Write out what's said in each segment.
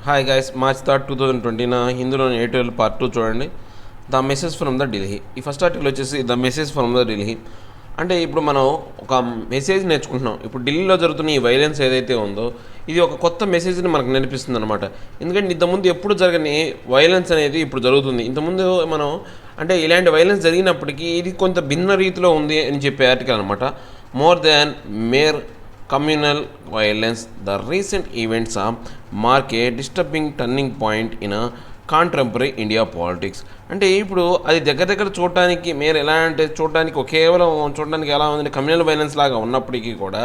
Hi guys, March 3, 2020 హిందూలోని editorial Part-2 చూడండి. The message from the Delhi. ఈ ఫస్ట్ ఆర్టికల్ వచ్చేసి the message from the Delhi. అంటే ఇప్పుడు మనం ఒక మెసేజ్ నేర్చుకుంటున్నాం. ఇప్పుడు ఢిల్లీలో జరుగుతున్న ఈ వైలెన్స్ ఏదైతే ఉందో ఇది ఒక కొత్త మెసేజ్ని మనకు నేర్పిస్తుంది అనమాట. ఎందుకంటే ఇంతకుముందు ఎప్పుడు జరగని వైలెన్స్ అనేది ఇప్పుడు జరుగుతుంది. ఇంతకుముందు మనం అంటే ఇలాంటి వైలెన్స్ జరిగినప్పటికీ ఇది కొంత భిన్న రీతిలో ఉంది అని చెప్పే ఆర్టికల్ అనమాట. More than mere communal violence, the recent events mark a disturbing turning point in a contemporary India politics. అంటే ఇప్పుడు అది దగ్గర చూడటానికి మీరు ఎలా అంటే చూడటానికి కేవలం చూడడానికి ఎలా ఉందంటే కమ్యూనల్ వైలెన్స్ లాగా ఉన్నప్పటికీ కూడా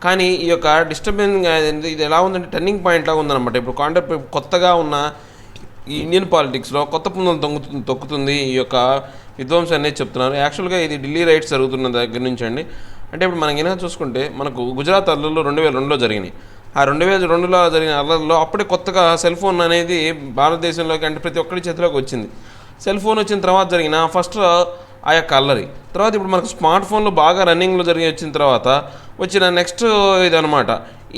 కానీ ఈ యొక్క డిస్టర్బెన్స్ ఇది ఎలా ఉందంటే టర్నింగ్ పాయింట్ లాగా ఉందన్నమాట. ఇప్పుడు కొత్తగా ఉన్న ఈ ఇండియన్ పాలిటిక్స్లో కొత్త పుంజలు తొక్కుతుంది ఈ యొక్క విధ్వంసం అనేది చెప్తున్నారు. యాక్చువల్గా ఇది ఢిల్లీ రైట్స్ జరుగుతున్న దగ్గర నుంచి అండి. అంటే ఇప్పుడు మనకి ఏమైనా చూసుకుంటే మనకు గుజరాత్ అల్లర్లు 2002లో జరిగినాయి. ఆ 2002లో జరిగిన అల్లర్లో అప్పుడే కొత్తగా సెల్ ఫోన్ అనేది భారతదేశంలోకి అంటే ప్రతి ఒక్కరి చేతిలోకి వచ్చింది. సెల్ ఫోన్ వచ్చిన తర్వాత జరిగిన ఫస్ట్ ఆ యొక్క అల్లరి తర్వాత ఇప్పుడు మనకు స్మార్ట్ ఫోన్లు బాగా రన్నింగ్లో వచ్చిన తర్వాత వచ్చిన నెక్స్ట్ ఇదనమాట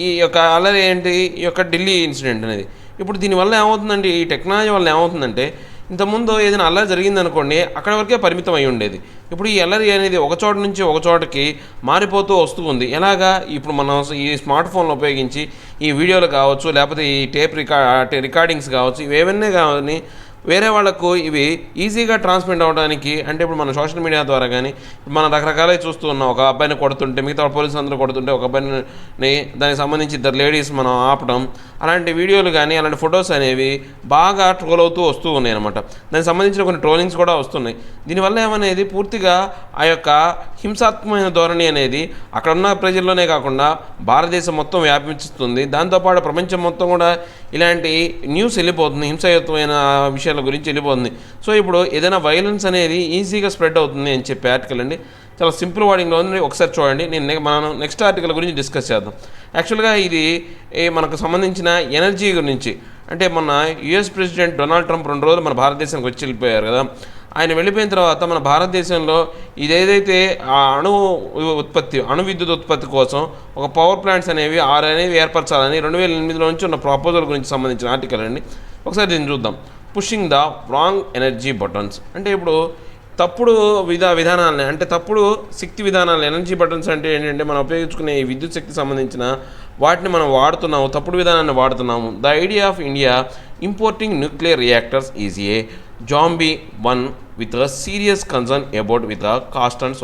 ఈ యొక్క అల్లరి ఏంటి, ఈ యొక్క ఢిల్లీ ఇన్సిడెంట్ అనేది. ఇప్పుడు దీనివల్ల ఏమవుతుందండి, ఈ టెక్నాలజీ వల్ల ఏమవుతుందంటే ఇంతకుముందు ఏదైనా అల్లరి జరిగిందనుకోండి అక్కడ వరకే పరిమితం అయి ఉండేది. ఇప్పుడు ఈ అల్లరి అనేది ఒక చోట నుంచి ఒక చోటకి మారిపోతూ వస్తూ ఉంది. ఎలాగా ఇప్పుడు మనం ఈ స్మార్ట్ ఫోన్లు ఉపయోగించి ఈ వీడియోలు కావచ్చు లేకపోతే ఈ రికార్డింగ్స్ కావచ్చు ఇవేవన్నీ కానీ వేరే వాళ్ళకు ఇవి ఈజీగా ట్రాన్స్మిట్ అవ్వడానికి అంటే ఇప్పుడు మన సోషల్ మీడియా ద్వారా కానీ మనం రకరకాలుగా చూస్తూ ఉన్నాం. ఒక అబ్బాయిని కొడుతుంటే మిగతా పోలీసులు అందరూ కొడుతుంటే ఒక అబ్బాయిని దానికి సంబంధించి ఇద్దరు లేడీస్ మనం ఆపడం అలాంటి వీడియోలు కానీ అలాంటి ఫొటోస్ అనేవి బాగా ట్రోల్ అవుతూ వస్తూ ఉన్నాయి అనమాట. దానికి సంబంధించిన కొన్ని ట్రోలింగ్స్ కూడా వస్తున్నాయి. దీనివల్ల ఏమనేది పూర్తిగా ఆ యొక్క హింసాత్మకమైన ధోరణి అనేది అక్కడ ఉన్న ప్రజల్లోనే కాకుండా భారతదేశం మొత్తం వ్యాపించుతుంది. దాంతోపాటు ప్రపంచం మొత్తం కూడా ఇలాంటి న్యూస్ వెళ్ళిపోతుంది, హింసాయుతమైన విషయాల గురించి వెళ్ళిపోతుంది. సో ఇప్పుడు ఏదైనా వైలెన్స్ అనేది ఈజీగా స్ప్రెడ్ అవుతుంది అని చెప్పే ఆర్టికల్ అండి. చాలా సింపుల్ వర్డింగ్లో ఉంది, ఒకసారి చూడండి. మనం నెక్స్ట్ ఆర్టికల్ గురించి డిస్కస్ చేద్దాం. యాక్చువల్గా ఇది మనకు సంబంధించిన ఎనర్జీ గురించి. అంటే మన యుఎస్ ప్రెసిడెంట్ డొనాల్డ్ ట్రంప్ 2 రోజులు మన భారతదేశానికి వచ్చి వెళ్ళిపోయారు కదా. ఆయన వెళ్ళిపోయిన తర్వాత మన భారతదేశంలో ఇదేదైతే అణు విద్యుత్ ఉత్పత్తి కోసం ఒక పవర్ ప్లాంట్స్ అనేవి 6 అనేవి ఏర్పరచాలని 2008లో నుంచి ఉన్న ప్రపోజల్ గురించి సంబంధించిన ఆర్టికల్ అండి. ఒకసారి దీన్ని చూద్దాం. Pushing the wrong energy buttons. అంటే ఇప్పుడు తప్పుడు విధానాలని అంటే తప్పుడు శక్తి విధానాలు ఎనర్జీ బటన్స్ అంటే ఏంటంటే మనం ఉపయోగించుకునే ఈ విద్యుత్ శక్తికి సంబంధించిన వాటిని మనం వాడుతున్నాము, తప్పుడు విధానాన్ని వాడుతున్నాము. The idea of India importing nuclear reactors is a zombie one with a serious concern about with a cost and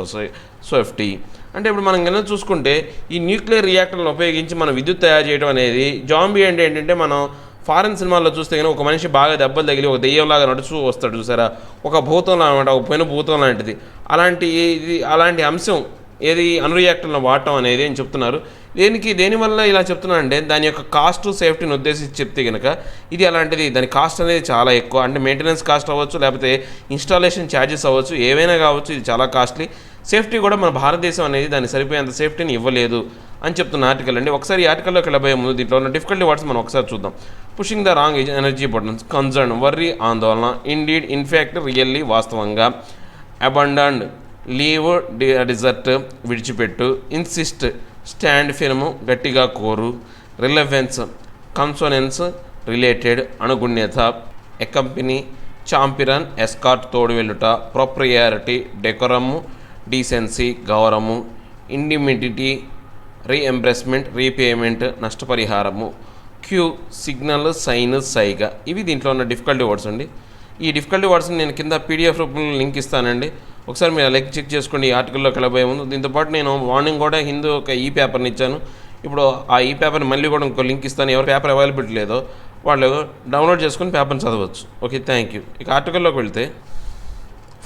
safety. అంటే ఇప్పుడు మనం కనుక చూసుకుంటే ఈ న్యూక్లియర్ రియాక్టర్లను ఉపయోగించి మనం విద్యుత్ తయారు చేయడం అనేది జాంబీ అంటే ఏంటంటే మనం ఫారెన్ సినిమాల్లో చూస్తే కానీ ఒక మనిషి బాగా దెబ్బలు తగిలి ఒక దెయ్యంలాగా నడుచూ వస్తాడు చూసారా, ఒక భూతం అనమాట, ఒక పెను భూతం లాంటిది. అలాంటి అంశం ఏది రియాక్టర్లను వాడటం అనేది అని చెప్తున్నారు. దేనివల్ల ఇలా చెప్తున్నానంటే దాని యొక్క కాస్ట్ సేఫ్టీని ఉద్దేశించి చెప్తే కనుక ఇది అలాంటిది. దాని కాస్ట్ అనేది చాలా ఎక్కువ. అంటే మెయింటెనెన్స్ కాస్ట్ అవ్వచ్చు లేకపోతే ఇన్స్టాలేషన్ ఛార్జెస్ అవ్వచ్చు, ఏవైనా కావచ్చు, ఇది చాలా కాస్ట్లీ. సేఫ్టీ కూడా మన భారతదేశం అనేది దాన్ని సరిపోయేంత సేఫ్టీని ఇవ్వలేదు అని చెప్తున్న ఆర్టికల్ అండి. ఒకసారి ఈ ఆర్టికల్లోకి వెళ్ళబోయే ముందు దీంట్లో ఉన్న డిఫికల్టీ వర్డ్స్ మనం ఒకసారి చూద్దాం. Pushing the wrong energy buttons, concern, worry, ఆందోళన, ఇండీడ్, ఇన్ఫ్యాక్ట్, రియల్లీ, వాస్తవంగా, అబండన్డ్, లీవ్, డిజర్ట్, విడిచిపెట్టు, ఇన్సిస్ట్, స్టాండ్ ఫిర్మ్, గట్టిగా కోరు, రిలవెన్స్, కన్సోనెన్స్, రిలేటెడ్, అనుగుణ్యత, ఎకంపెనీ, చాంపిరన్, ఎస్కార్ట్, తోడు వెళ్ళుట, ప్రొప్రియారిటీ, డెకోరము, డీసెన్సీ, గౌరవము, ఇండిమిడిటీ, రీఎంబర్స్మెంట్, రీపేమెంట్, నష్టపరిహారము, క్యూ, సిగ్నల్, సైన్, సైగ. ఇవి దీంట్లో ఉన్న డిఫికల్టీ వర్డ్స్ అండి. ఈ డిఫికల్టీ వర్డ్స్ని నేను కింద పీడిఎఫ్ రూపంలో లింక్ ఇస్తానండి. ఒకసారి మీరు లైక్ చెక్ చేసుకోండి ఈ ఆర్టికల్లోకి వెళ్ళబోయే ముందు. దీంతోపాటు నేను మార్నింగ్ కూడా హిందూ ఒక ఈ పేపర్ని ఇచ్చాను. ఇప్పుడు ఆ ఈ పేపర్ని మళ్ళీ కూడా ఇంకో లింక్ ఇస్తాను. ఎవరు పేపర్ అవైలబిలిటీ లేదో వాళ్ళు డౌన్లోడ్ చేసుకుని పేపర్ని చదవచ్చు. Okay, thank you. ఇక ఆర్టికల్లోకి వెళ్తే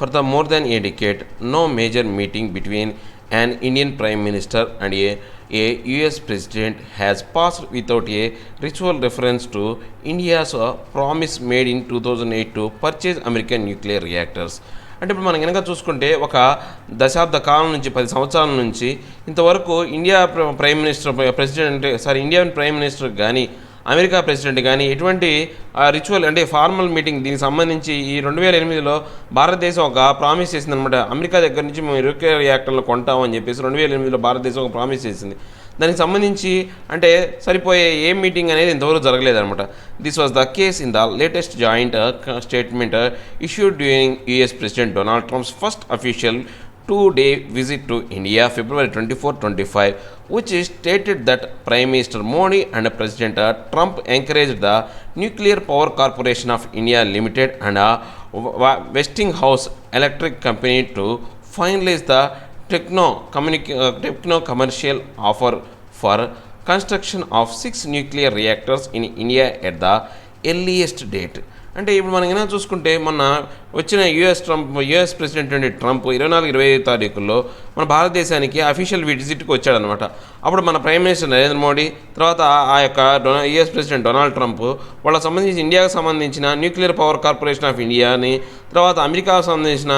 For the more than a decade, no major meeting between an Indian Prime Minister and a US President has passed without a ritual reference to India's promise made in 2008 to purchase American nuclear reactors. అంటే ఇప్పుడు మనం కనుక చూసుకుంటే ఒక దశాబ్ద కాలం నుంచి 10 సంవత్సరాల నుంచి ఇంతవరకు ఇండియన్ ప్రైమ్ మినిస్టర్ కానీ అమెరికా ప్రెసిడెంట్ కానీ ఎటువంటి రిచువల్ అంటే ఫార్మల్ మీటింగ్ దీనికి సంబంధించి ఈ 2008లో భారతదేశం ఒక ప్రామిస్ చేసింది అనమాట. అమెరికా దగ్గర నుంచి మేము న్యూక్లియర్ రియాక్టర్లు కొంటామని చెప్పేసి 2008లో భారతదేశం ఒక ప్రామిస్ చేసింది. దానికి సంబంధించి అంటే సరిపోయే ఏ మీటింగ్ అనేది ఇంతవరకు జరగలేదన్నమాట. This was the case in the latest joint statement issued during US President Donald Trump's first official 2-day visit to India, February 24, 25, which stated that Prime Minister Modi and President Trump encouraged the Nuclear Power Corporation of India Limited and Westinghouse Electric Company to finalize the techno-commercial offer for construction of 6 nuclear reactors in India at the earliest date. అంటే ఇప్పుడు మనం ఏమైనా చూసుకుంటే మొన్న వచ్చిన US president అండి Trump 24-25 తారీఖుల్లో మన భారతదేశానికి అఫీషియల్ విజిట్కి వచ్చాడనమాట. అప్పుడు మన ప్రైమ్ మినిస్టర్ నరేంద్ర మోడీ, తర్వాత ఆ యొక్క యుఎస్ ప్రెసిడెంట్ డొనాల్డ్ ట్రంప్ వాళ్ళకి సంబంధించి ఇండియాకు సంబంధించిన న్యూక్లియర్ పవర్ కార్పొరేషన్ ఆఫ్ ఇండియాని, తర్వాత అమెరికాకు సంబంధించిన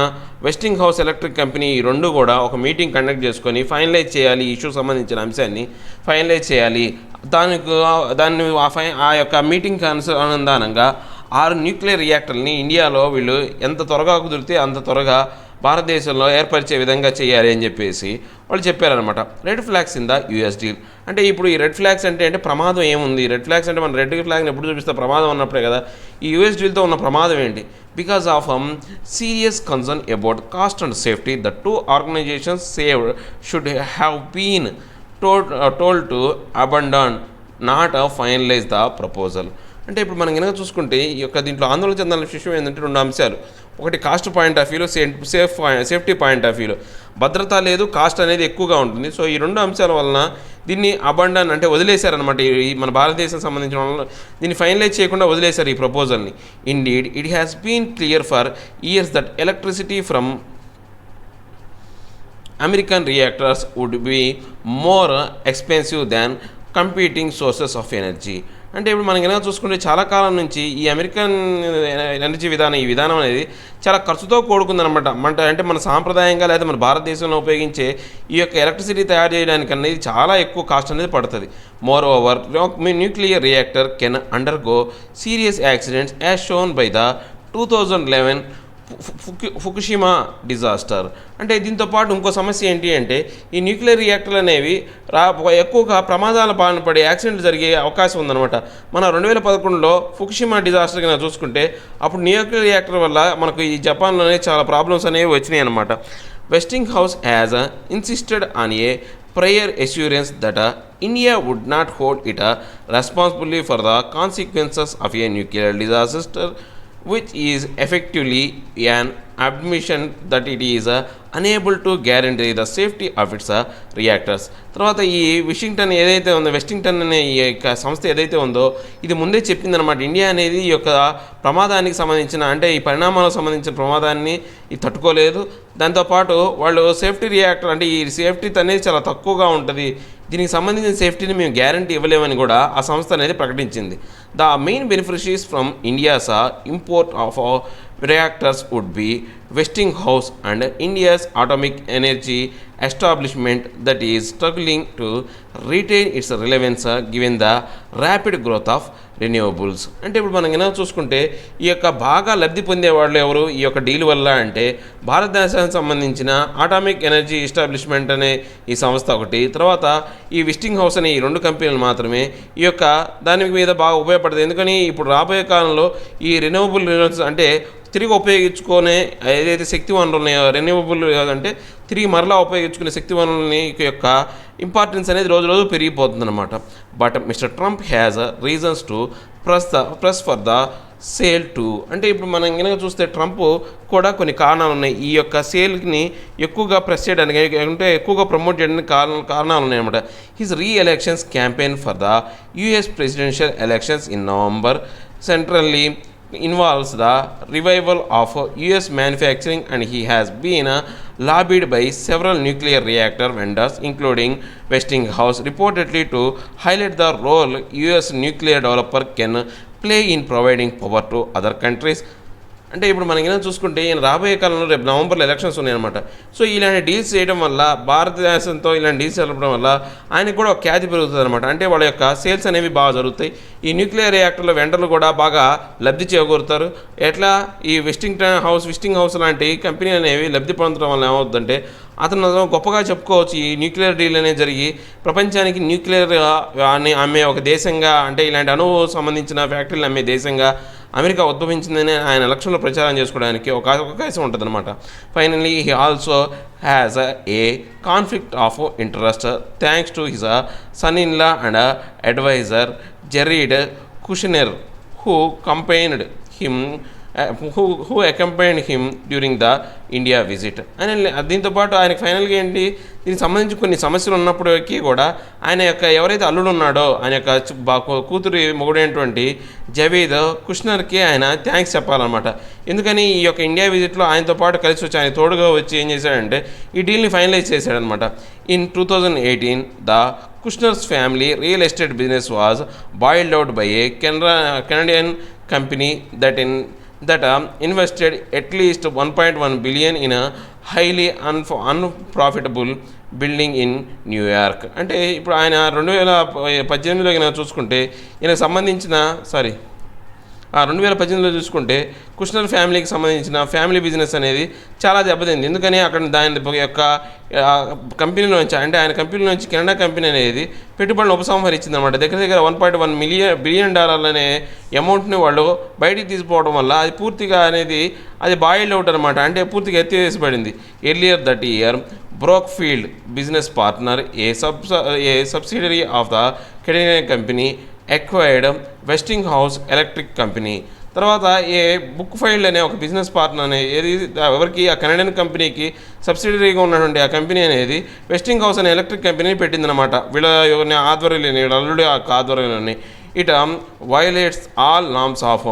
వెస్టింగ్ హౌస్ ఎలక్ట్రిక్ కంపెనీ ఈ రెండు కూడా ఒక మీటింగ్ కండక్ట్ చేసుకొని ఫైనలైజ్ చేయాలి, ఈ ఇష్యూకి సంబంధించిన అంశాన్ని ఫైనలైజ్ చేయాలి. దాన్ని ఆ యొక్క మీటింగ్ అనుసంధానంగా 6 న్యూక్లియర్ రియాక్టర్ని ఇండియాలో వీళ్ళు ఎంత త్వరగా కుదిరితే అంత త్వరగా భారతదేశంలో ఏర్పరిచే విధంగా చేయాలి అని చెప్పేసి వాళ్ళు చెప్పారనమాట. Red flags in the US deal. అంటే ఇప్పుడు ఈ రెడ్ ఫ్లాగ్స్ అంటే ప్రమాదం ఏముంది? రెడ్ ఫ్లాగ్స్ అంటే మన రెడ్ ఫ్లాగ్ని ఎప్పుడు చూపిస్తే ప్రమాదం ఉన్నప్పుడే కదా. ఈ యూఎస్ డీల్తో ఉన్న ప్రమాదం ఏంటి? Because of serious concern about cost and safety the 2 organizations saved should have been told to abandon, not finalize the proposal. అంటే ఇప్పుడు మనం కనుక చూసుకుంటే ఈ యొక్క దీంట్లో ఆందోళన చెందాల్సిన విషయం ఏంటంటే 2 అంశాలు. ఒకటి కాస్ట్ పాయింట్ ఆఫ్ వ్యూలో, సేఫ్టీ పాయింట్ ఆఫ్ వ్యూలో భద్రత లేదు, కాస్ట్ అనేది ఎక్కువగా ఉంటుంది. సో ఈ 2 అంశాల వలన దీన్ని అబండన్ అంటే వదిలేశారనమాట. ఈ మన భారతదేశం సంబంధించిన వాళ్ళు దీన్ని ఫైనలైజ్ చేయకుండా వదిలేశారు ఈ ప్రపోజల్ని. Indeed it has been clear for years that electricity from American reactors would be more expensive than competing sources of energy. అంటే ఇప్పుడు మనం కనుక చూసుకుంటే చాలా కాలం నుంచి ఈ అమెరికన్ ఎనర్జీ విధానం, ఈ విధానం అనేది చాలా ఖర్చుతో కూడుకుందనమాట. అంటే మన సాంప్రదాయంగా లేదా మన భారతదేశంలో ఉపయోగించే ఈ యొక్క ఎలక్ట్రిసిటీ తయారు చేయడానికి అనేది చాలా ఎక్కువ కాస్ట్ అనేది పడుతుంది. More over nuclear reactor can undergo serious accidents as shown by the 2011 Fukushima disaster. అంటే దీంతో పాటు ఇంకో సమస్య ఏంటి అంటే ఈ న్యూక్లియర్ రియాక్టర్లు అనేవి ఎక్కువగా ప్రమాదాల బారిన పడే యాక్సిడెంట్ జరిగే అవకాశం ఉందన్నమాట. మన 2011లో ఫుకుషిమా డిజాస్టర్ కింద చూసుకుంటే అప్పుడు న్యూక్లియర్ రియాక్టర్ వల్ల మనకు ఈ జపాన్లోనే చాలా ప్రాబ్లమ్స్ అనేవి వచ్చినాయి అనమాట. Westinghouse has insisted on a prior assurance that India would not hold it responsibility for the consequences of a nuclear disaster, which is effectively an admission that it is unable to guarantee the safety of its reactors. తర్వాత ఈ వెస్టింగ్టన్ అనే ఈ యొక్క సంస్థ ఏదైతే ఉందో ఇది ముందే చెప్పిందనమాట. ఇండియా అనేది ఈ యొక్క ప్రమాదానికి సంబంధించిన అంటే ఈ పరిణామాలకు సంబంధించిన ప్రమాదాన్ని ఇది తట్టుకోలేదు. దాంతోపాటు వాళ్ళు సేఫ్టీ రియాక్టర్ అంటే ఈ సేఫ్టీ అనేది చాలా తక్కువగా ఉంటుంది, దీనికి సంబంధించిన సేఫ్టీని మేము గ్యారంటీ ఇవ్వలేమని కూడా ఆ సంస్థ అనేది ప్రకటించింది. The main beneficiaries from India's import of reactors would be Westinghouse and India's atomic energy establishment that is struggling to retain its relevance given the rapid growth of renewables. అంటే ఇప్పుడు మనం ఏమైనా చూసుకుంటే ఈ యొక్క బాగా లబ్ధి పొందేవాళ్ళు ఎవరు ఈ యొక్క డీల్ వల్ల అంటే భారతదేశానికి సంబంధించిన ఆటామిక్ ఎనర్జీ ఎస్టాబ్లిష్మెంట్ అనే ఈ సంస్థ ఒకటి, తర్వాత ఈ వెస్టింగ్ హౌస్ అనే ఈ 2 కంపెనీలు మాత్రమే ఈ యొక్క దాని మీద బాగా ఉపయోగపడుతుంది. ఎందుకని ఇప్పుడు రాబోయే కాలంలో ఈ రెన్యూవబుల్ అంటే తిరిగి ఉపయోగించుకునే ఏదైతే శక్తి వనరులు ఉన్నాయో రెన్యూవబుల్ అంటే తిరిగి మరలా ఉపయోగించుకునే శక్తి వనరులని యొక్క ఇంపార్టెన్స్ అనేది రోజు రోజు పెరిగిపోతుందన్నమాట. But mister Trump has reasons to press for the sale too. అంటే ఇప్పుడు మనం కనుక చూస్తే ట్రంప్ కూడా కొన్ని కారణాలు ఉన్నాయి ఈ యొక్క సేల్ని ఎక్కువగా ప్రెస్ చేయడానికి అంటే ఎక్కువగా ప్రమోట్ చేయడానికి కారణాలు ఉన్నాయన్నమాట. His re-elections campaign for the US presidential elections in November centrally involves the revival of US manufacturing, and he has been lobbied by several nuclear reactor vendors including Westinghouse reportedly to highlight the role US nuclear developer can play in providing power to other countries. అంటే ఇప్పుడు మనం ఏమైనా చూసుకుంటే ఈయన రాబోయే కాలంలో రేపు నవంబర్లో ఎలక్షన్స్ ఉన్నాయన్నమాట. సో ఇలాంటి డీల్స్ చేయడం వల్ల భారతదేశంతో ఇలాంటి డీల్స్ జరపడం వల్ల ఆయనకు కూడా ఒక ఖ్యాతి పెరుగుతుంది అనమాట. అంటే వాళ్ళ యొక్క సేల్స్ అనేవి బాగా జరుగుతాయి. ఈ న్యూక్లియర్ రియాక్టర్ల వెండర్లు కూడా బాగా లబ్ధి చేకూరుతారు. ఎట్లా ఈ వెస్టింగ్ హౌస్ లాంటి కంపెనీ అనేవి లబ్ధి పొందడం వల్ల ఏమవుతుందంటే అతను గొప్పగా చెప్పుకోవచ్చు. ఈ న్యూక్లియర్ డీల్ అనేది జరిగి ప్రపంచానికి న్యూక్లియర్ అమ్మే ఒక దేశంగా, అంటే ఇలాంటి అణువు సంబంధించిన ఫ్యాక్టరీలు అమ్మే దేశంగా అమెరికా ఉద్భవించిందని ఆయన ఎలక్షన్లో ప్రచారం చేసుకోవడానికి ఒక అవకాశం ఉంటుంది అనమాట. Finally he also has a conflict of interest thanks to his son in law and adviser Jared Kushner who accompanied him who accompanied him during the India visit. అని దీంతోపాటు ఆయనకు ఫైనల్గా ఏంటి, దీనికి సంబంధించి కొన్ని సమస్యలు ఉన్నప్పటికీ కూడా ఆయన యొక్క ఎవరైతే అల్లుడు ఉన్నాడో ఆయన యొక్క కూతురి మొగుడైనటువంటి జవీద్ కుష్నర్కి ఆయన థ్యాంక్స్ చెప్పాలన్నమాట. ఎందుకని ఈ యొక్క ఇండియా విజిట్లో ఆయనతో పాటు కలిసి వచ్చి ఆయన తోడుగా వచ్చి ఏం చేశాడంటే ఈ డీల్ని ఫైనలైజ్ చేశాడనమాట. In 2018 the Kushners' family real estate business was bailed out by a Canadian company that invested at least 1.1 billion in a highly unprofitable building in New York. అంటే ఇప్పుడు ఆయన 2018లో చూసుకుంటే ఈయనకు సంబంధించిన 2018లో చూసుకుంటే కుష్నర్ ఫ్యామిలీకి సంబంధించిన ఫ్యామిలీ బిజినెస్ అనేది చాలా దెబ్బతింది. ఎందుకని అక్కడ దాని యొక్క కంపెనీలోంచి, అంటే ఆయన కంపెనీలోంచి కెనడా కంపెనీ అనేది పెట్టుబడులను ఉపసంహరించింది అనమాట. దగ్గర 1.1 బిలియన్ డాలర్లు అనే అమౌంట్ని వాళ్ళు బయటికి తీసుకోవడం వల్ల అది పూర్తిగా అనేది అది బాయిల్డ్ అవుట్ అనమాట, అంటే పూర్తిగా ఎత్తివేసబడింది. Earlier that year Brookfield business partner a subsidiary of the Canadian company acquired Westinghouse electric company. తర్వాత బుక్ ఫైల్డ్ అనే ఒక బిజినెస్ పార్ట్నర్ అనే ఎవరికి ఆ కెనడియన్ కంపెనీకి సబ్సిడరీగా ఉన్నటువంటి ఆ కంపెనీ అనేది వెస్టింగ్ హౌస్ అనే ఎలక్ట్రిక్ కంపెనీని పెట్టిందనమాట. వీళ్ళ ఆధ్వర్యంలోని వీళ్ళ అల్లుడి ఆధ్వర్యంలోని. It violates all norms of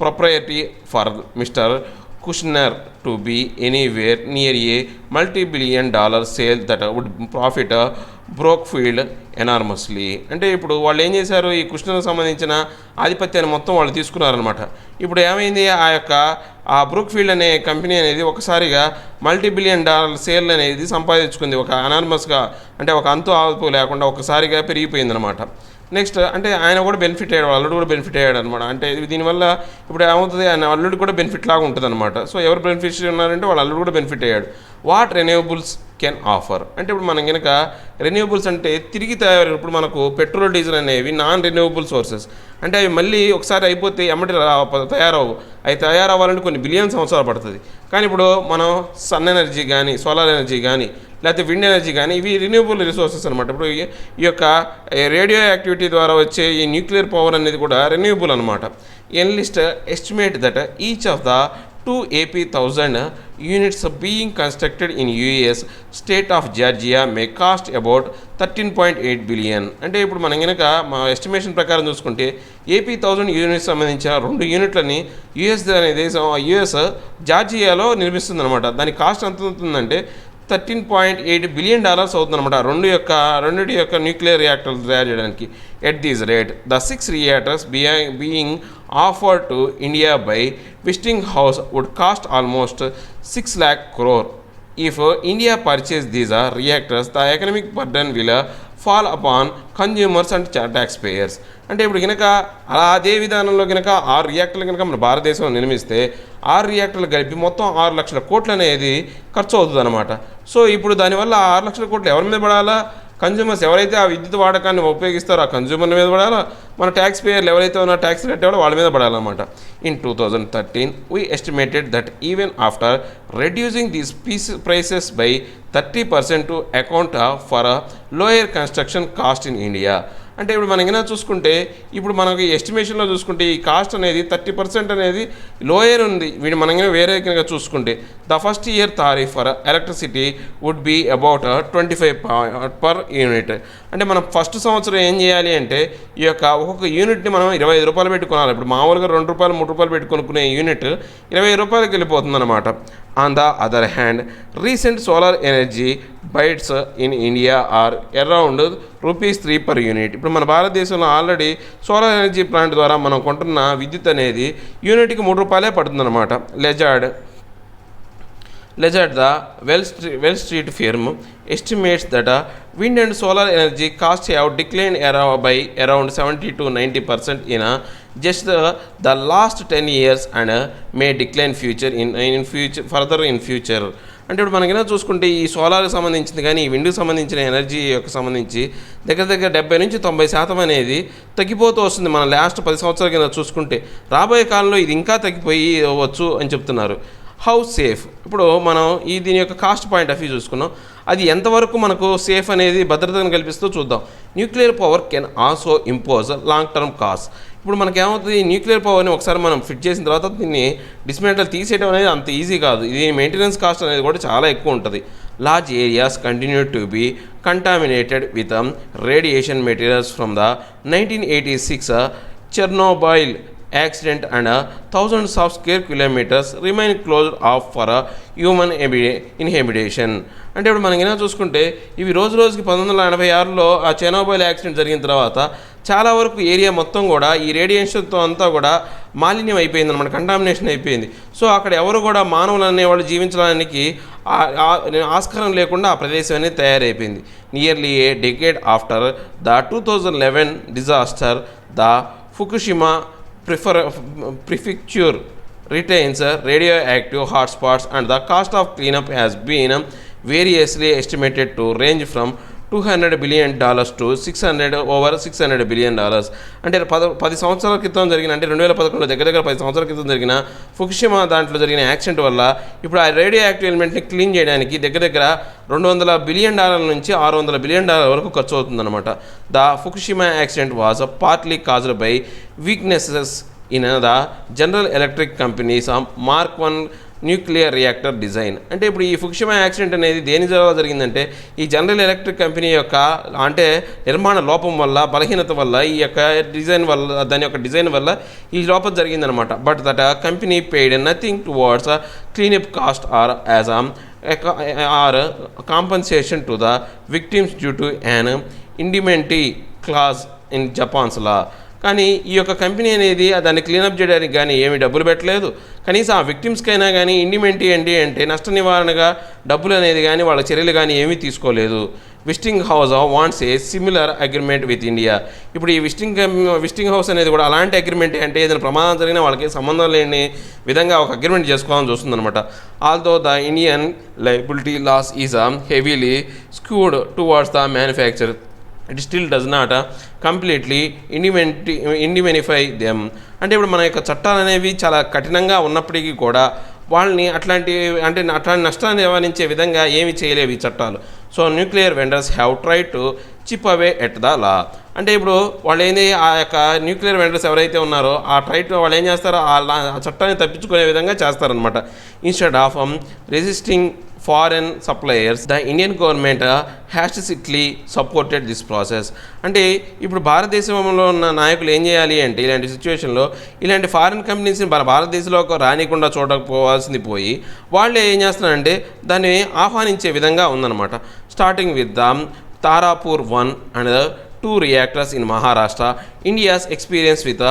propriety for mister Kushner to be anywhere near a multi-billion dollar sale that would profit Brookfield enormously. అంటే ఇప్పుడు వాళ్ళు ఏం చేశారు, ఈ కుష్నర్కి సంబంధించిన ఆధిపత్యాన్ని మొత్తం వాళ్ళు తీసుకున్నారనమాట. ఇప్పుడు ఏమైంది, ఆ బ్రూక్ఫీల్డ్ అనే కంపెనీ అనేది ఒకసారిగా $multi-billion సేల్ అనేది సంపాదించుకుంది. ఒక అనార్మస్గా, అంటే ఒక అంతు ఆపు లేకుండా ఒకసారిగా పెరిగిపోయిందనమాట. నెక్స్ట్ అంటే ఆయన కూడా బెనిఫిట్ అయ్యాడు, అల్లుడు కూడా బెనిఫిట్ అయ్యాడు అనమాట. అంటే దీనివల్ల ఇప్పుడు ఏమవుతుంది, ఆయన అల్లుడు కూడా బెనిఫిట్ లాగా ఉంటుంది అనమాట. సో ఎవరు బెనిఫిట్ ఉన్నారంటే వాళ్ళ అల్లుడు కూడా బెనిఫిట్ అయ్యాడు. వాట్ రెన్యూవబుల్స్ కెన్ ఆఫర్, అంటే ఇప్పుడు మనం కనుక రెన్యూవబుల్స్ అంటే తిరిగి ఇప్పుడు మనకు పెట్రోల్ డీజిల్ అనేవి నాన్ రెన్యూవబుల్ సోర్సెస్, అంటే అవి మళ్ళీ ఒకసారి అయిపోతే ఎమ్మటి తయారవు, అవి తయారవ్వాలంటే కొన్ని బిలియన్ సంవత్సరాలు పడుతుంది. కానీ ఇప్పుడు మనం సన్ ఎనర్జీ కానీ సోలార్ ఎనర్జీ కానీ లేకపోతే విండ్ ఎనర్జీ కానీ ఇవి రిన్యూవబుల్ రిసోర్సెస్ అనమాట. ఇప్పుడు ఈ యొక్క రేడియో యాక్టివిటీ ద్వారా వచ్చే ఈ న్యూక్లియర్ పవర్ అనేది కూడా రెన్యూవబుల్ అనమాట. Analyst estimate that each of the 2 AP1000 units being constructed in US state of Georgia may cost about 13.8 billion. అంటే ఇప్పుడు మనం కనుక మా ఎస్టిమేషన్ ప్రకారం చూసుకుంటే AP1000 యూనిట్స్ సంబంధించిన 2 యూనిట్లని యుఎస్ అనే దేశం యుఎస్ జార్జియాలో నిర్మిస్తుంది అనమాట. దాని కాస్ట్ ఎంత ఉంటుందంటే $13.8 బిలియన్ అవుతుందన్నమాట రెండింటి యొక్క న్యూక్లియర్ రియాక్టర్లు తయారు చేయడానికి. At this rate the 6 reactors being offered to India by Westinghouse would cost almost 6 lakh crore. If India purchase these reactors, the economic burden will fall upon consumers and taxpayers. అంటే ఇప్పుడు కనుక అదే విధానంలో కనుక 6 రియాక్టర్లు కనుక మన భారతదేశంలో నిర్మిస్తే 6 రియాక్టర్లు కలిపి మొత్తం 6 లక్షల కోట్లు అనేది ఖర్చు అవుతుంది అనమాట. సో ఇప్పుడు దానివల్ల 6 లక్షల కోట్లు ఎవరి మీద పడాలా, కన్జ్యూమర్స్ ఎవరైతే ఆ విద్యుత్ వాడకాన్ని ఉపయోగిస్తారో ఆ కన్జ్యూమర్ల మీద పడాలా, మన ట్యాక్స్ పేయర్లు ఎవరైతే ఉన్న ట్యాక్స్ కట్టేవాళ్ళో వాళ్ళ మీద పడాలన్నమాట. In 2013 we estimated that even after reducing these prices by 30% to account for a lower construction cost in India. అంటే ఇప్పుడు మనం ఏమైనా చూసుకుంటే ఇప్పుడు మనకి ఎస్టిమేషన్లో చూసుకుంటే ఈ కాస్ట్ అనేది 30% అనేది లోయర్ ఉంది. వీడు మనం వేరే కనుక చూసుకుంటే the first year tariff for electricity would be about 25 per unit. అంటే మనం ఫస్ట్ సంవత్సరం ఏం చేయాలి అంటే ఈ యొక్క ఒక్కొక్క యూనిట్ని మనం 25 రూపాయలు పెట్టి కొనాలి. ఇప్పుడు మామూలుగా 2 రూపాయలు 3 రూపాయలు పెట్టి కొనుక్కునే యూనిట్ 20 రూపాయలకి వెళ్ళిపోతుంది అనమాట. On the other hand recent solar energy bids in India are around ₹3 per unit. ఇప్పుడు మన భారతదేశంలో ఆల్రెడీ సోలార్ ఎనర్జీ ప్లాంట్ ద్వారా మనం కొంటున్న విద్యుత్ అనేది యూనిట్కి ₹3 పడుతుందన్నమాట. Legend the Wall Street firm estimates that wind and solar energy costs have declined by around 70 to 90% in just the last 10 years and may decline further in future. అంటే ఇప్పుడు మనకైనా చూసుకుంటే ఈ సోలార్కి సంబంధించింది కానీ ఈ విండ్కి సంబంధించిన ఎనర్జీ యొక్క సంబంధించి దగ్గర 70 నుంచి 90% అనేది తగ్గిపోతూ వస్తుంది. మన లాస్ట్ 10 సంవత్సరాల కింద చూసుకుంటే రాబోయే కాలంలో ఇది ఇంకా తగ్గిపోయి అవ్వచ్చు అని చెప్తున్నారు. హౌ సేఫ్, ఇప్పుడు మనం దీని యొక్క కాస్ట్ పాయింట్ ఆఫ్ వ్యూ చూసుకున్నాం. అది ఎంతవరకు మనకు సేఫ్ అనేది భద్రతను కల్పిస్తూ చూద్దాం. Nuclear power can also impose long term cost. ఇప్పుడు మనకేమవుతుంది, న్యూక్లియర్ పవర్ని ఒకసారి మనం ఫిట్ చేసిన తర్వాత దీన్ని డిస్మెంటల్ తీసేయడం అనేది అంత ఈజీ కాదు. ఇది మెయింటెనెన్స్ కాస్ట్ అనేది కూడా చాలా ఎక్కువ ఉంటుంది. Large areas continue to be contaminated with radiation materials from the 1986 Chernobyl accident and thousands of square kilometers remain closed off for human inhabitation. అంటే ఇప్పుడు మనకైనా చూసుకుంటే ఇవి రోజుకి 1986లో ఆ చెర్నోబైల్ యాక్సిడెంట్ జరిగిన తర్వాత చాలా వరకు ఏరియా మొత్తం కూడా ఈ రేడియేషన్తో అంతా కూడా మాలిన్యం అయిపోయింది అనమాట, కంటామినేషన్ అయిపోయింది. సో అక్కడ ఎవరు కూడా మానవులు అనేవాళ్ళు జీవించడానికి ఆస్కారం లేకుండా ఆ ప్రదేశం అనేది తయారైపోయింది. Nearly A decade after the 2011 disaster the Fukushima prefecture retains radioactive hotspots and the cost of cleanup has been variously estimated to range from $200 billion to over $600 billion. అంటే 10 సంవత్సరాల క్రితం జరిగిన, అంటే 2011లో దగ్గర 10 సంవత్సరాల క్రితం జరిగిన ఫుకుషిమా దాంట్లో జరిగిన యాక్సిడెంట్ వల్ల ఇప్పుడు ఆ రేడియో యాక్టివ్ ఎలిమెంట్ని క్లీన్ చేయడానికి దగ్గర $200 బిలియన్ నుంచి $600 బిలియన్ వరకు ఖర్చు అవుతుందన్నమాట. The Fukushima accident was partly caused by weaknesses in the general electric companies mark 1 nuclear reactor design. అంటే ఇప్పుడు ఈ ఫుకుషిమా యాక్సిడెంట్ అనేది దేని ద్వారా జరిగిందంటే ఈ జనరల్ ఎలక్ట్రిక్ కంపెనీ యొక్క అంటే నిర్మాణ లోపం వల్ల, బలహీనత వల్ల, ఈ యొక్క డిజైన్ వల్ల, దాని యొక్క డిజైన్ వల్ల ఈ లోపం జరిగిందనమాట. But that company paid nothing towards cleanup cost or as or compensation to the victims due to an indemnity clause in Japan's law. కానీ ఈ యొక్క కంపెనీ అనేది దాన్ని క్లీనప్ చేయడానికి కానీ ఏమి డబ్బులు పెట్టలేదు. కనీసం ఆ విక్టిమ్స్కైనా కానీ ఇండిమెంటీ అంటే నష్ట నివారణగా డబ్బులు అనేది కానీ వాళ్ళ చర్యలు కానీ ఏమీ తీసుకోలేదు. Visiting house wants A similar agreement with India. ఇప్పుడు ఈ విస్టింగ్ హౌస్ అనేది కూడా అలాంటి అగ్రిమెంట్, అంటే ఏదైనా ప్రమాదం జరిగినా వాళ్ళకి సంబంధం లేని విధంగా ఒక అగ్రిమెంట్ చేసుకోవాలని చూస్తుందన్నమాట. Although the Indian liability laws is heavily skewed towards the manufacturer, it still does not completely indemnify them. అంటే ఇప్పుడు మన యొక్క చట్టాలు అనేవి చాలా కఠినంగా ఉన్నప్పటికీ కూడా వాళ్ళని అట్లాంటి నష్టాన్ని నివారించే విధంగా ఏమి చేయలేవు ఈ చట్టాలు. So nuclear vendors have try to chip away at the law. అంటే ఇప్పుడు వాళ్ళు ఏంది, ఆ యొక్క న్యూక్లియర్ వెండర్స్ ఎవరైతే ఉన్నారో వాళ్ళు ఏం చేస్తారో ఆ చట్టాన్ని తప్పించుకునే విధంగా చేస్తారనమాట. Instead of resisting foreign suppliers the Indian government has enthusiastically supported this process. అంటే ఇప్పుడు భారతదేశంలో ఉన్న నాయకులు ఏం చేయాలి అంటే ఇలాంటి సిచ్యువేషన్లో ఇలాంటి ఫారిన్ కంపెనీస్ని భారతదేశంలో రానికుండా చూడకపోవాల్సింది పోయి వాళ్ళు ఏం చేస్తున్నారంటే దాన్ని ఆహ్వానించే విధంగా ఉందన్నమాట. Starting with the Tarapur 1 and 2 reactors in Maharashtra, India's experience with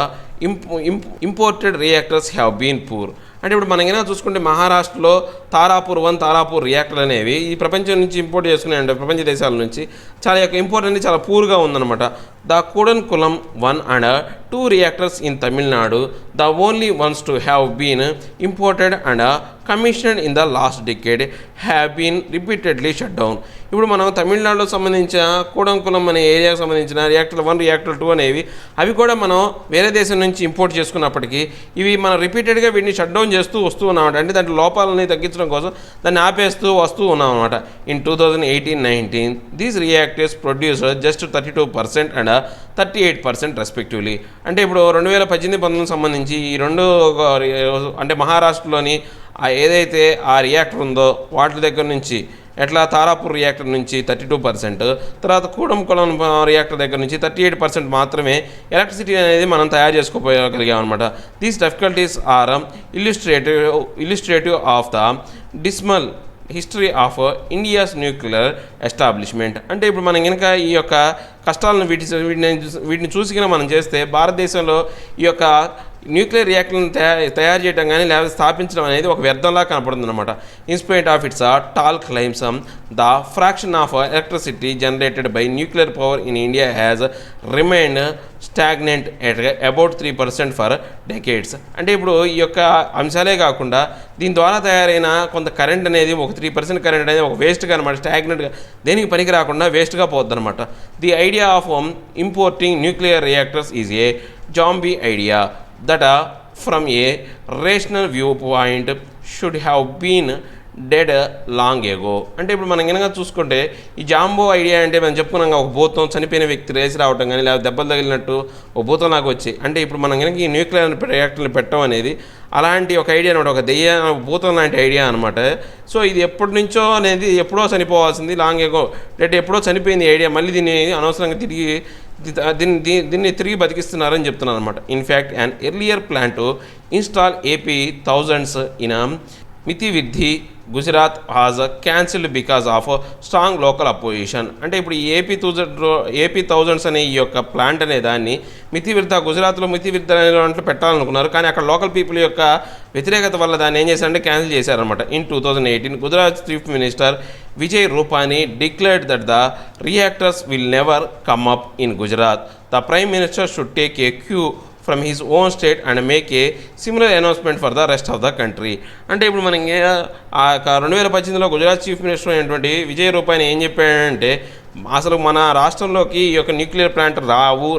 imported reactors have been poor. అంటే ఇప్పుడు మనకైనా చూసుకుంటే మహారాష్ట్రలో తారాపూర్ 1, తారాపూర్ రియాక్టర్ అనేవి ఈ ప్రపంచం నుంచి ఇంపోర్ట్ చేసుకునే ప్రపంచ దేశాల నుంచి చాలా యొక్క ఇంపోర్ట్ అనేది చాలా పూర్గా ఉందన్నమాట. The Kudankulam 1 and 2 reactors in Tamil Nadu, the only ones to have been imported and commissioned in the last decade, have been repeatedly shut down. ఇప్పుడు మనం తమిళనాడులో సంబంధించిన కూడంకులం అనే ఏరియాకు సంబంధించిన రియాక్టర్ 1, రియాక్టర్ 2 అనేవి అవి కూడా మనం వేరే దేశం నుంచి ఇంపోర్ట్ చేసుకున్నప్పటికీ ఇవి మనం రిపీటెడ్గా వీటిని షట్ డౌన్ చేస్తూ వస్తూ ఉన్నామంట. అంటే దాంట్లో లోపాలని తగ్గించడం కోసం దాన్ని ఆపేస్తూ వస్తూ ఉన్నాం అనమాట. In 2018-19 these reactors produce just 32% and 38% respectively. అంటే ఇప్పుడు 2018-19 సంబంధించి ఈ రెండు అంటే మహారాష్ట్రలోని ఏదైతే ఆ రియాక్టర్ ఉందో వాటి దగ్గర నుంచి ఎట్లా తారాపూర్ రియాక్టర్ నుంచి 32%, తర్వాత కూడంకులం రియాక్టర్ దగ్గర నుంచి 38% మాత్రమే ఎలక్ట్రిసిటీ అనేది మనం తయారు చేసుకోగలిగాం అనమాట. These difficulties are illustrative of the dismal history of India's nuclear establishment. అంటే ఇప్పుడు మనం కనుక ఈ యొక్క కష్టాలను వీటిని చూసి మనం చేస్తే భారతదేశంలో ఈ యొక్క న్యూక్లియర్ రియాక్టర్లను తయారు చేయడం కానీ లేదా స్థాపించడం అనేది ఒక వ్యర్థంలా కనపడుతుంది అనమాట. In spite of its tall claims the fraction of electricity generated by nuclear power in India has remained stagnant at about 3% for decades. అంటే ఇప్పుడు ఈ యొక్క అంశాలే కాకుండా దీని ద్వారా తయారైన కొంత కరెంట్ అనేది ఒక 3% కరెంట్ అనేది ఒక వేస్ట్గా అనమాట, స్టాగ్నెంట్గా దేనికి పనికి రాకుండా వేస్ట్గా పోద్ది అనమాట. The idea of importing nuclear reactors is a zombie idea that from a rational viewpoint should have been dead long ago. అంటే ఇప్పుడు మనం కనుక చూసుకుంటే ఈ జాంబో ఐడియా అంటే మనం చెప్పుకున్నాం, ఒక భూతం చనిపోయిన వ్యక్తి రేసి రావటం కానీ లేదా దెబ్బలు తగిలినట్టు ఒక భూతం నాకు వచ్చి, అంటే ఇప్పుడు మనం కనుక ఈ న్యూక్లియర్ రియాక్టర్లు పెట్టడం అనేది అలాంటి ఒక ఐడియా అనమాట, ఒక దెయ్య భూతం లాంటి ఐడియా అనమాట. సో ఇది ఎప్పటి నుంచో అనేది ఎప్పుడో చనిపోవాల్సింది, లాంగ్ ఎగో డెడ్ ఎప్పుడో చనిపోయింది ఐడియా, మళ్ళీ దీన్ని అనవసరంగా దీన్ని తిరిగి బతికిస్తున్నారని చెప్తున్నాను అనమాట. In fact and earlier plan to install AP thousands in Mithi Virdi Gujarat has cancelled because of strong local opposition. అంటే ఇప్పుడు ఈ ఏపీ థౌజండ్స్ అనే ఈ యొక్క ప్లాంట్ అనే దాన్ని గుజరాత్లో మితివిద్ధ దాంట్లో పెట్టాలనుకున్నారు, కానీ అక్కడ లోకల్ పీపుల్ యొక్క వ్యతిరేకత వల్ల దాన్ని ఏం చేశారంటే క్యాన్సిల్ చేశారనమాట. In 2018 Gujarat chief minister Vijay Rupani declared that the reactors will never come up in Gujarat. The prime minister should take A Q from his own state and make a similar announcement for the rest of the country. అంటే ఇప్పుడు మనం 2018లో Gujarat chief minister అయినటువంటి విజయ్ రూపాని ఏం చెప్పాడంటే అసలు మన రాష్ట్రంలోకి ఈ యొక్క న్యూక్లియర్ ప్లాంట్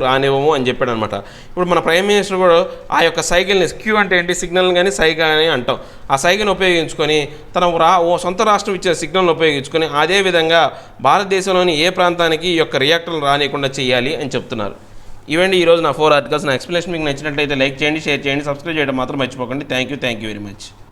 రానివ్వము అని చెప్పాడు అనమాట. ఇప్పుడు మన ప్రైమ్ మినిస్టర్ కూడా ఆ యొక్క సైకిల్ని, క్యూ అంటే ఏంటి, సిగ్నల్ కానీ సైగ అని అంటాం, ఆ సైకిల్ని ఉపయోగించుకొని తన సొంత రాష్ట్రం ఇచ్చే సిగ్నల్ని ఉపయోగించుకొని అదేవిధంగా భారతదేశంలోని ఏ ప్రాంతానికి ఈ యొక్క రియాక్టర్లు రానియకుండా చేయాలి అని చెప్తున్నారు. ఇవండి ఈరోజు నా 4 ఆర్టికల్స్. నా ఎక్స్ప్లెనేషన్ మీకు నచ్చినట్లయితే లైక్ చేయండి, షేర్ చేయండి, సబ్స్క్రైబ్ చేయడం మాత్రం మర్చిపోకండి. Thank you very much.